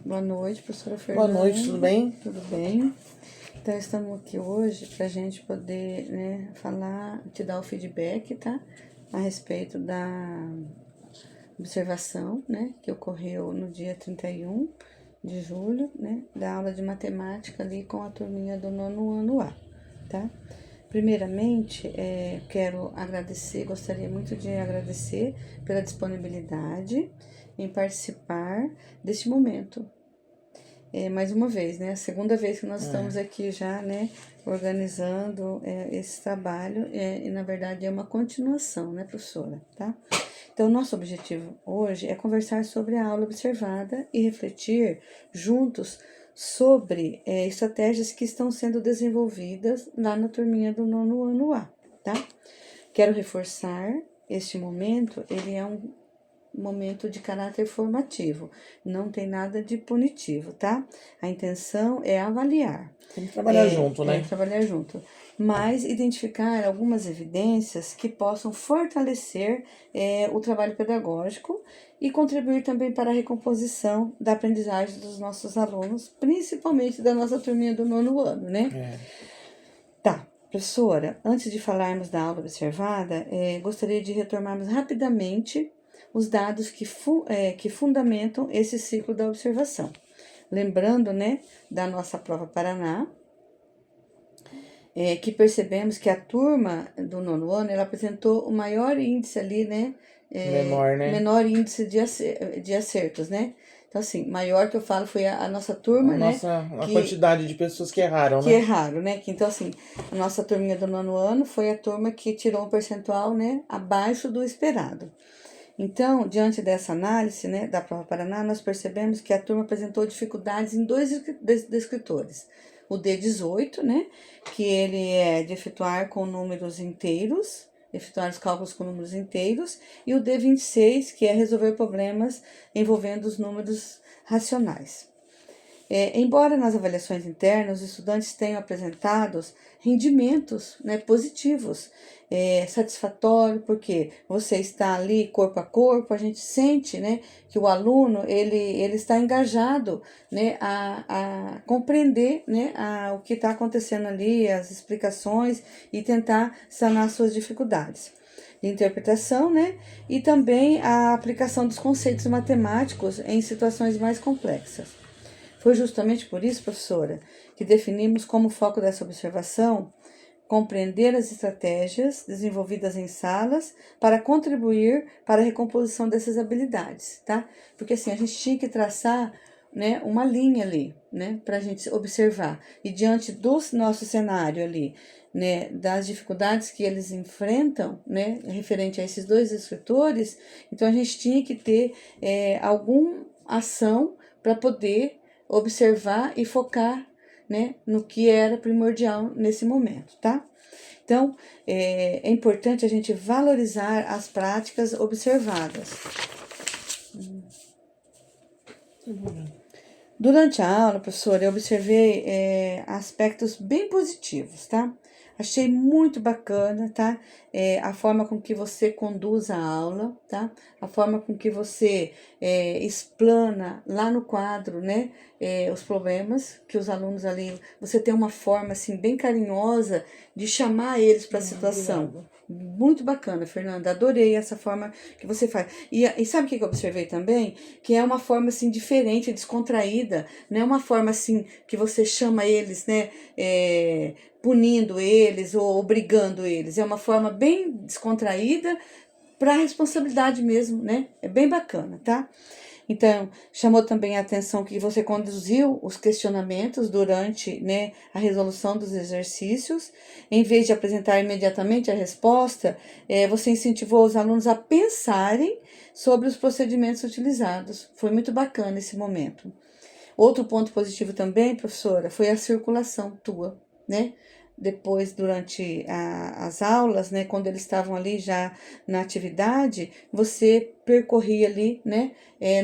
Boa noite, professora Boa Fernanda. noite, tudo bem? Tudo bem. Então, estamos aqui hoje para a gente poder, falar, te dar o feedback, tá? A respeito da observação, que ocorreu no dia 31 de julho, da aula de matemática ali com a turminha do 9º ano A, tá? Primeiramente, quero agradecer, gostaria muito de agradecer pela disponibilidade em participar deste momento. Mais uma vez, a segunda vez que nós estamos aqui já, organizando esse trabalho, e na verdade é uma continuação, professora, tá? Então, nosso objetivo hoje é conversar sobre a aula observada e refletir juntos sobre estratégias que estão sendo desenvolvidas lá na turminha do 9º ano A, tá? Quero reforçar, este momento, ele é um momento de caráter formativo, não tem nada de punitivo, tá? A intenção é avaliar. Tem que trabalhar junto, né? Trabalhar junto. Mas identificar algumas evidências que possam fortalecer o trabalho pedagógico e contribuir também para a recomposição da aprendizagem dos nossos alunos, principalmente da nossa turminha do 9º ano, né? Tá, professora, antes de falarmos da aula observada, gostaria de retomarmos rapidamente os dados que fundamentam esse ciclo da observação. Lembrando, da nossa prova Paraná, que percebemos que a turma do 9º ano, ela apresentou o maior índice ali, menor índice de acertos, né? Então, assim, maior que eu falo foi a nossa turma, A quantidade de pessoas que erraram, que erraram, né? Então, assim, a nossa turminha do 9º ano foi a turma que tirou um percentual, abaixo do esperado. Então, diante dessa análise, da prova Paraná, nós percebemos que a turma apresentou dificuldades em dois descritores. O D18, que ele é de efetuar com números inteiros, efetuar os cálculos com números inteiros, e o D26, que é resolver problemas envolvendo os números racionais. Embora nas avaliações internas os estudantes tenham apresentado rendimentos positivos, satisfatório, porque você está ali corpo a corpo, a gente sente que o aluno ele está engajado a compreender o que está acontecendo ali, as explicações e tentar sanar suas dificuldades de interpretação, e também a aplicação dos conceitos matemáticos em situações mais complexas. Foi justamente por isso, professora, que definimos como foco dessa observação compreender as estratégias desenvolvidas em salas para contribuir para a recomposição dessas habilidades, tá? Porque assim, a gente tinha que traçar uma linha ali, para a gente observar. E diante do nosso cenário ali, das dificuldades que eles enfrentam, referente a esses dois escritores, então a gente tinha que ter alguma ação para poder observar e focar, no que era primordial nesse momento, tá? Então, é importante a gente valorizar as práticas observadas. Durante a aula, professora, eu observei aspectos bem positivos, tá? Achei muito bacana, tá? A forma com que você conduz a aula, tá? A forma com que você explana lá no quadro, os problemas que os alunos ali... Você tem uma forma, assim, bem carinhosa de chamar eles para a situação. Obrigada. Muito bacana, Fernanda. Adorei essa forma que você faz. E sabe o que eu observei também? Que é uma forma, assim, diferente, descontraída. Não é uma forma, assim, que você chama eles, punindo eles ou obrigando eles. É uma forma bem descontraída para a responsabilidade mesmo, É bem bacana, tá? Então, chamou também a atenção que você conduziu os questionamentos durante a resolução dos exercícios. Em vez de apresentar imediatamente a resposta, você incentivou os alunos a pensarem sobre os procedimentos utilizados. Foi muito bacana esse momento. Outro ponto positivo também, professora, foi a circulação tua, Depois, durante as aulas, quando eles estavam ali já na atividade, você percorria ali,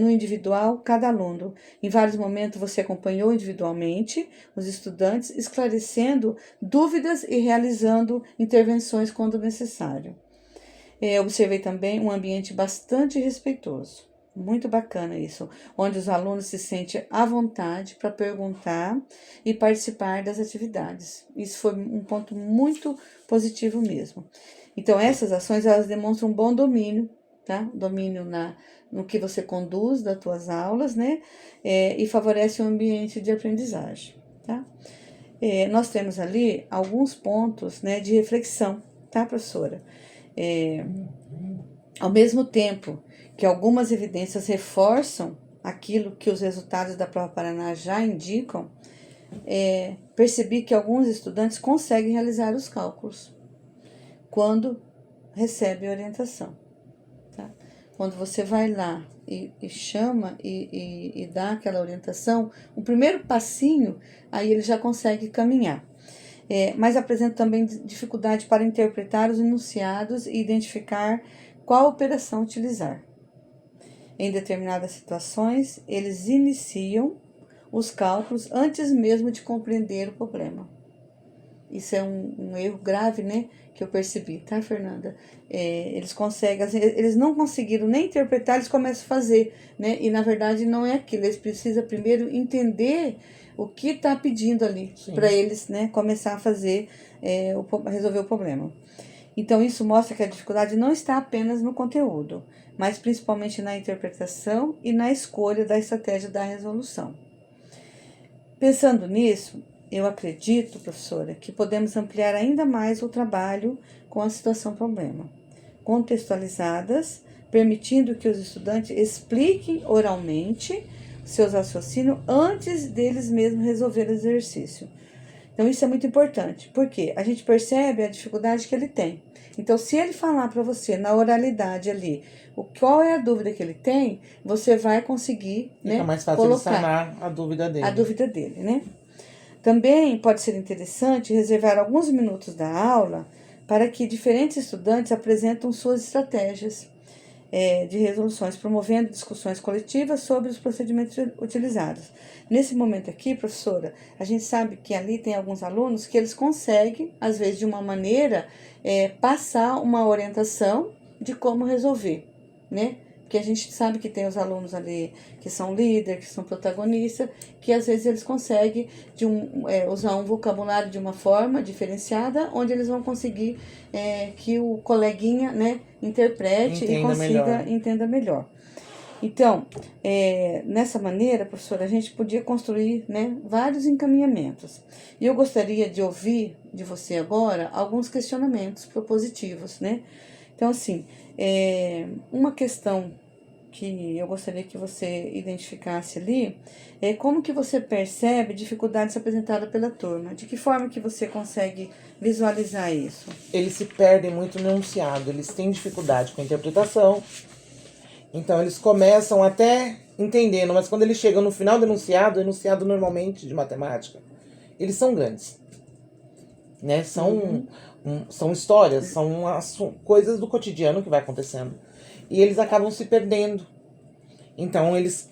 no individual, cada aluno. Em vários momentos, você acompanhou individualmente os estudantes, esclarecendo dúvidas e realizando intervenções quando necessário. Observei também um ambiente bastante respeitoso. Muito bacana isso, onde os alunos se sentem à vontade para perguntar e participar das atividades. Isso foi um ponto muito positivo mesmo. Então, essas ações, elas demonstram um bom domínio, tá? Domínio no que você conduz das tuas aulas, né? E favorece o ambiente de aprendizagem, tá? Nós temos ali alguns pontos, né, de reflexão, tá, professora? Ao mesmo tempo que algumas evidências reforçam aquilo que os resultados da Prova Paraná já indicam, percebi que alguns estudantes conseguem realizar os cálculos quando recebem orientação. Tá? Quando você vai lá e chama e dá aquela orientação, o primeiro passinho, aí ele já consegue caminhar. Mas apresenta também dificuldade para interpretar os enunciados e identificar qual operação utilizar. Em determinadas situações, eles iniciam os cálculos antes mesmo de compreender o problema. Isso é um erro grave, né, que eu percebi, tá, Fernanda? Eles conseguem, eles não conseguiram nem interpretar, eles começam a fazer, né, e na verdade não é aquilo, eles precisam primeiro entender o que está pedindo ali, para eles, né, começar a fazer, resolver o problema. Então, isso mostra que a dificuldade não está apenas no conteúdo, mas principalmente na interpretação e na escolha da estratégia da resolução. Pensando nisso, eu acredito, professora, que podemos ampliar ainda mais o trabalho com a situação problema, contextualizadas, permitindo que os estudantes expliquem oralmente seus raciocínios antes deles mesmos resolver o exercício. Então, isso é muito importante, porque a gente percebe a dificuldade que ele tem. Então, se ele falar para você na oralidade ali, qual é a dúvida que ele tem, você vai conseguir, Fica mais fácil colocar ele sanar a dúvida dele. A dúvida dele, né? Também pode ser interessante reservar alguns minutos da aula para que diferentes estudantes apresentem suas estratégias de resoluções, promovendo discussões coletivas sobre os procedimentos utilizados. Nesse momento aqui, professora, a gente sabe que ali tem alguns alunos que eles conseguem, às vezes de uma maneira, passar uma orientação de como resolver, né? Porque a gente sabe que tem os alunos ali que são líderes, que são protagonistas, que às vezes eles conseguem usar um vocabulário de uma forma diferenciada, onde eles vão conseguir que o coleguinha, né, interprete e consiga entenda melhor. Então, nessa maneira, professora, a gente podia construir, né, vários encaminhamentos. E eu gostaria de ouvir de você agora alguns questionamentos propositivos, né? Então, assim, uma questão que eu gostaria que você identificasse ali é como que você percebe dificuldades apresentadas pela turma. De que forma que você consegue visualizar isso? Eles se perdem muito no enunciado, eles têm dificuldade com a interpretação. Então, eles começam até entendendo, mas quando eles chegam no final do enunciado, o enunciado normalmente de matemática, eles são grandes. Né? São histórias, são coisas do cotidiano que vai acontecendo. E eles acabam se perdendo. Então, eles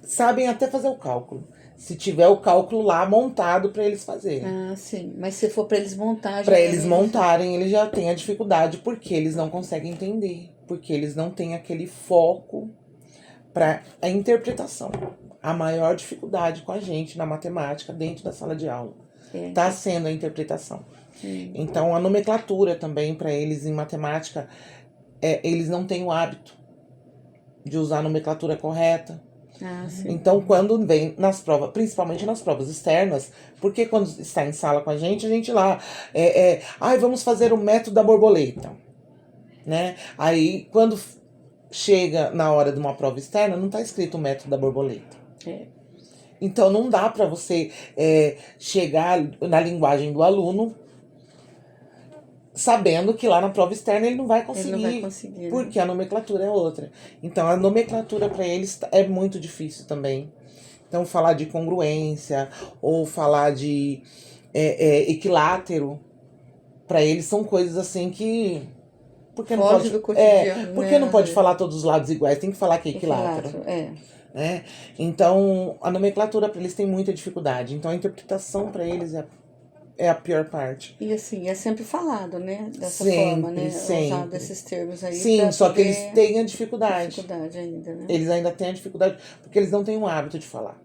sabem até fazer o cálculo. Se tiver o cálculo lá montado para eles fazerem. Ah, sim. Mas se for para eles montarem... Para eles montarem, eles já têm a dificuldade, porque eles não conseguem entender. Porque eles não têm aquele foco para a interpretação. A maior dificuldade com a gente na matemática, dentro da sala de aula, está sendo a interpretação. Então, a nomenclatura também, para eles em matemática, eles não têm o hábito de usar a nomenclatura correta. Ah, sim. Então, quando vem nas provas, principalmente nas provas externas, porque quando está em sala com a gente lá, vamos fazer o método da borboleta, né? Aí, quando chega na hora de uma prova externa, não está escrito o método da borboleta. Então, não dá para você chegar na linguagem do aluno sabendo que lá na prova externa ele não vai conseguir, porque a nomenclatura é outra. Então, a nomenclatura para eles é muito difícil também. Então, falar de congruência ou falar de equilátero, para eles são coisas assim que... Porque não pode, porque não pode falar todos os lados iguais, tem que falar que é equilátero. Né? Então, a nomenclatura para eles tem muita dificuldade. Então, a interpretação para eles é a pior parte. E assim, é sempre falado, né? Dessa Sempre, forma, né? sempre. Usado esses termos aí. Sim, pra só que poder- eles têm a dificuldade. dificuldade ainda, né? Eles ainda têm a dificuldade, porque eles não têm o hábito de falar.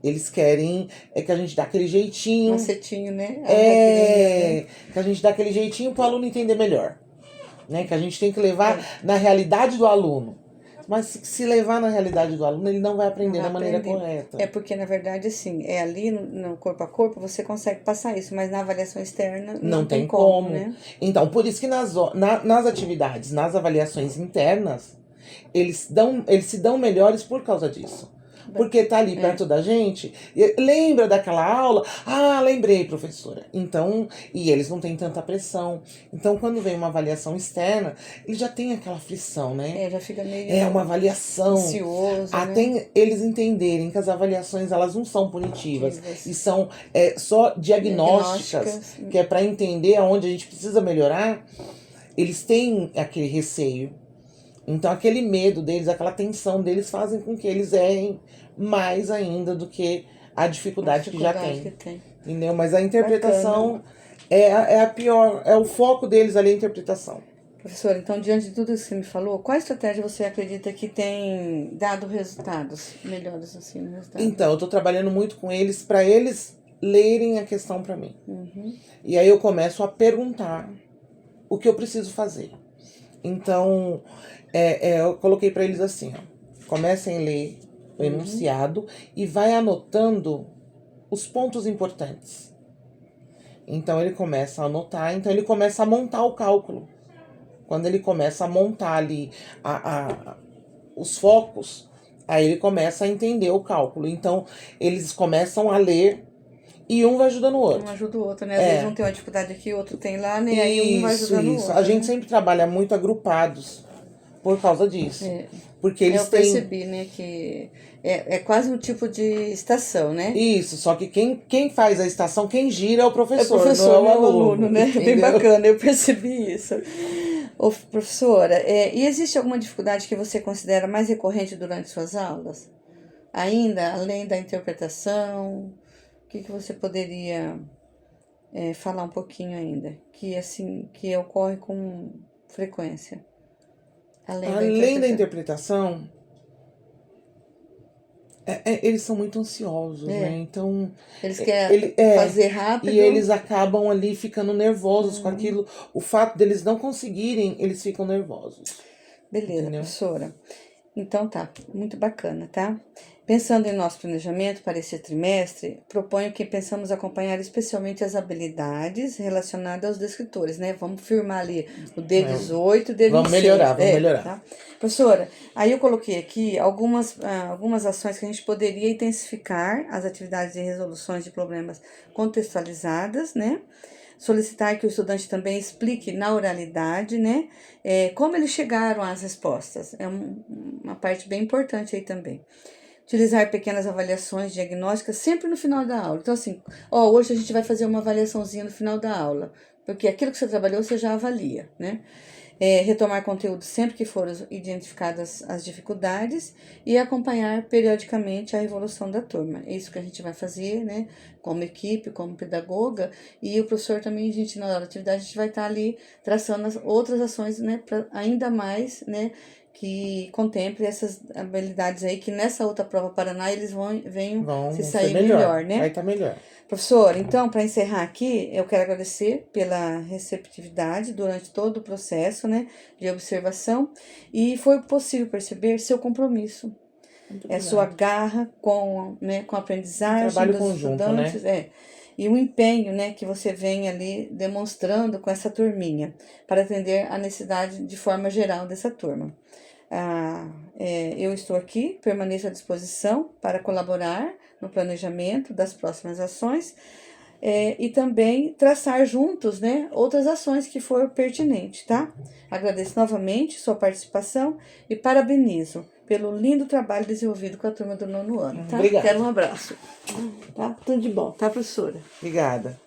Eles querem que a gente dá aquele jeitinho. Macetinho, né? A regrinha, né? Que a gente dá aquele jeitinho para o aluno entender melhor. Né? Que a gente tem que levar na realidade do aluno. Mas se levar na realidade do aluno, ele não vai aprender da maneira correta. É porque, na verdade, assim, é ali no corpo a corpo você consegue passar isso, mas na avaliação externa Não tem como. né? Então, por isso que nas atividades, nas avaliações internas, eles se dão melhores por causa disso. Porque tá ali perto da gente. Lembra daquela aula? Ah, lembrei, professora. Então, e eles não têm tanta pressão. Então, quando vem uma avaliação externa, ele já tem aquela aflição, né? Já fica meio... É uma avaliação. Ansioso, Até né? eles entenderem que as avaliações, elas não são punitivas. E são só diagnósticas. Que é para entender aonde a gente precisa melhorar. Eles têm aquele receio. Então, aquele medo deles, aquela tensão deles fazem com que eles errem mais ainda do que a dificuldade que já tem. Entendeu? Mas a interpretação é a pior, é o foco deles ali, a interpretação. Professora, então, diante de tudo isso que você me falou, qual estratégia você acredita que tem dado resultados melhores, assim, no resultado? Então, eu tô trabalhando muito com eles para eles lerem a questão para mim. E aí eu começo a perguntar o que eu preciso fazer. Então, eu coloquei para eles assim, ó, comecem a ler o enunciado e vai anotando os pontos importantes. Então, ele começa a anotar, então ele começa a montar o cálculo. Quando ele começa a montar ali os focos, aí ele começa a entender o cálculo. Então, eles começam a ler e um vai ajudando o outro. Um ajuda o outro, né? Às vezes um tem uma dificuldade aqui, o outro tem lá, né? Aí um vai ajudando o outro. A gente sempre trabalha muito agrupados por causa disso. Porque eles eu percebi, né, que é quase um tipo de estação, né? Isso, só que quem faz a estação, quem gira é o professor, não é o aluno, né? Entendeu? Bem bacana, eu percebi isso. Ô, professora, e existe alguma dificuldade que você considera mais recorrente durante suas aulas? Ainda, além da interpretação, o que você poderia falar um pouquinho ainda? Que ocorre com frequência. Além da interpretação, eles são muito ansiosos, né? Então, eles querem fazer rápido. E eles acabam ali ficando nervosos com aquilo. O fato deles não conseguirem, eles ficam nervosos. Beleza, entendeu? Professora. Então tá, muito bacana, tá? Pensando em nosso planejamento para esse trimestre, proponho que pensamos acompanhar especialmente as habilidades relacionadas aos descritores, né? Vamos firmar ali o D18 e o D26. Vamos melhorar. Tá? Professora, aí eu coloquei aqui algumas ações que a gente poderia intensificar as atividades de resoluções de problemas contextualizadas, né? Solicitar que o estudante também explique na oralidade, né, como eles chegaram às respostas. É uma parte bem importante aí também. Utilizar pequenas avaliações diagnósticas sempre no final da aula. Então, assim, hoje a gente vai fazer uma avaliaçãozinha no final da aula, porque aquilo que você trabalhou você já avalia, né? Retomar conteúdo sempre que foram identificadas as dificuldades e acompanhar periodicamente a evolução da turma. É isso que a gente vai fazer, né, como equipe, como pedagoga, e o professor também, na hora da atividade, a gente vai estar ali traçando as outras ações, né, para ainda mais, né, que contemple essas habilidades aí, que nessa outra prova Paraná eles venham se sair melhor, né? Vai estar melhor. Professor, então, para encerrar aqui, eu quero agradecer pela receptividade durante todo o processo, né, de observação, e foi possível perceber seu compromisso, sua garra com a aprendizagem trabalho dos conjunto, estudantes, né? E o empenho, né, que você vem ali demonstrando com essa turminha, para atender a necessidade de forma geral dessa turma. Eu estou aqui, permaneço à disposição para colaborar no planejamento das próximas ações e também traçar juntos, né, outras ações que for pertinente, tá? Agradeço novamente sua participação e parabenizo pelo lindo trabalho desenvolvido com a turma do 9º ano, tá? Obrigada. Quero um abraço. Tá? Tudo de bom, tá, professora? Obrigada.